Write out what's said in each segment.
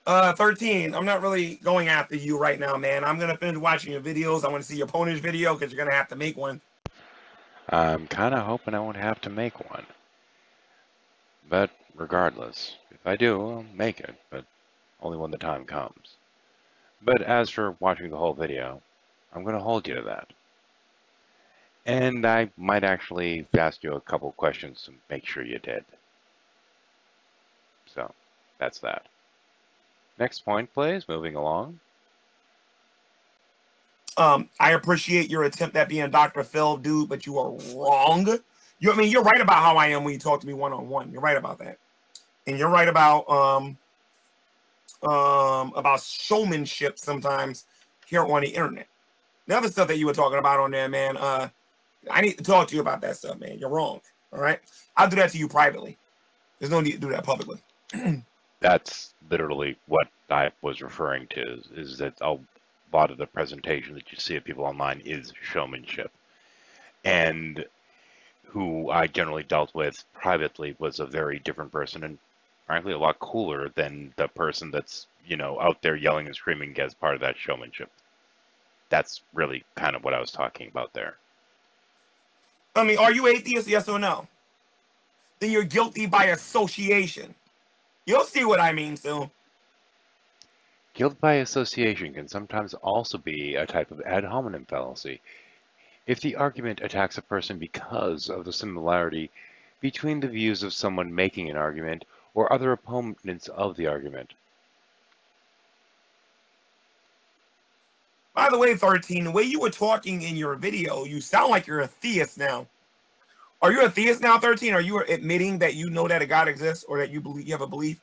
13, I'm not really going after you right now, man. I'm going to finish watching your videos. I want to see your ponish video because you're going to have to make one. I'm kind of hoping I won't have to make one. But regardless, if I do, I'll make it, but only when the time comes. But as for watching the whole video, I'm going to hold you to that. And I might actually ask you a couple questions to make sure you did. So, that's that. Next point, please. Moving along. I appreciate your attempt at being Dr. Phil, dude, but you are wrong. I mean, you're right about how I am when you talk to me one-on-one. You're right about that. And you're right about showmanship sometimes here on the internet. The other stuff that you were talking about on there, man, I need to talk to you about that stuff, man. You're wrong. All right? I'll do that to you privately. There's no need to do that publicly. That's literally what I was referring to, is that a lot of the presentation that you see of people online is showmanship. And who I generally dealt with privately was a very different person, and frankly a lot cooler than the person that's, you know, out there yelling and screaming as part of that showmanship. That's really kind of what I was talking about there. I mean, are you atheist, yes or no? Then you're guilty by association. You'll see what I mean soon. Guilt by association can sometimes also be a type of ad hominem fallacy. If the argument attacks a person because of the similarity between the views of someone making an argument or other opponents of the argument. By the way, 13, the way you were talking in your video, you sound like you're a theist now. Are you a theist now, 13? Are you admitting that you know that a God exists, or that you believe, you have a belief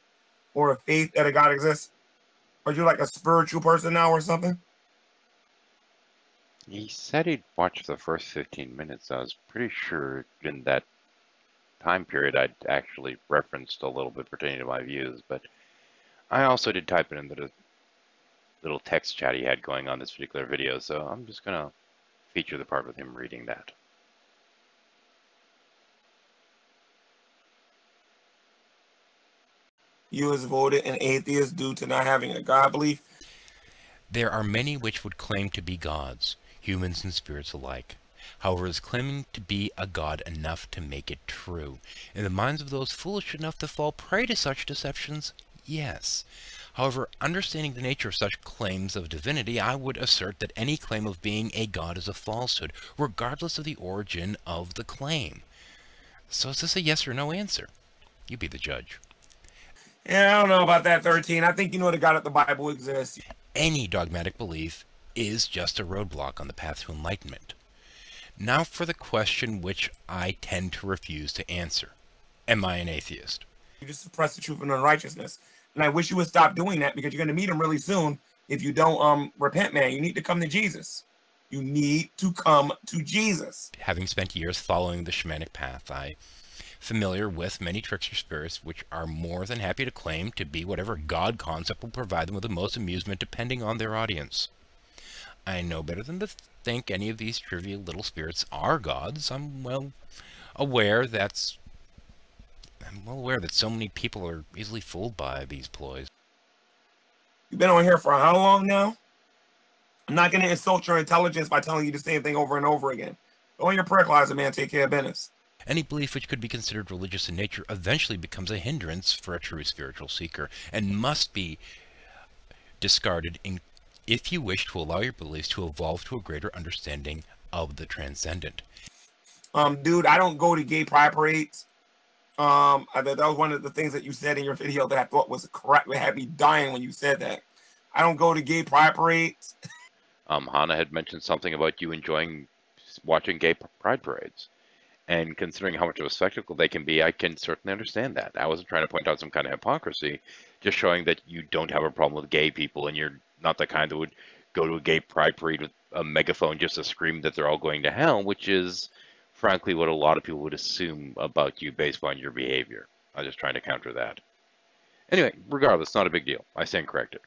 or a faith that a God exists? Are you like a spiritual person now or something? He said he'd watched the first 15 minutes. I was pretty sure in that time period I'd actually referenced a little bit pertaining to my views, but I also did type it in the little text chat he had going on this particular video, so I'm just going to feature the part with him reading that. You has voted an atheist due to not having a God belief. There are many which would claim to be gods, humans and spirits alike. However, is claiming to be a god enough to make it true? In the minds of those foolish enough to fall prey to such deceptions, yes. However, understanding the nature of such claims of divinity, I would assert that any claim of being a god is a falsehood, regardless of the origin of the claim. So is this a yes or no answer? You be the judge. Yeah, I don't know about that, 13. I think you know the God of the Bible exists. Any dogmatic belief is just a roadblock on the path to enlightenment. Now for the question which I tend to refuse to answer. Am I an atheist? You just suppress the truth and unrighteousness. And I wish you would stop doing that, because you're going to meet him really soon if you don't repent, man. You need to come to Jesus. You need to come to Jesus. Having spent years following the shamanic path, I'm familiar with many trickster spirits which are more than happy to claim to be whatever God concept will provide them with the most amusement depending on their audience. I know better than to think any of these trivial little spirits are gods. I'm well aware that so many people are easily fooled by these ploys. You've been on here for how long now? I'm not going to insult your intelligence by telling you the same thing over and over again. Go in your prayer closet, man. Take care of business. Any belief which could be considered religious in nature eventually becomes a hindrance for a true spiritual seeker and must be discarded if you wish to allow your beliefs to evolve to a greater understanding of the transcendent. Dude, I don't go to gay pride parades. That was one of the things that you said in your video that I thought was correct. It had me dying when you said that. I don't go to gay pride parades. Hannah had mentioned something about you enjoying watching gay pride parades. And considering how much of a spectacle they can be, I can certainly understand that. I wasn't trying to point out some kind of hypocrisy, just showing that you don't have a problem with gay people, and you're not the kind that would go to a gay pride parade with a megaphone just to scream that they're all going to hell, which is, frankly, what a lot of people would assume about you based on your behavior. I was just trying to counter that. Anyway, regardless, not a big deal. I stand corrected.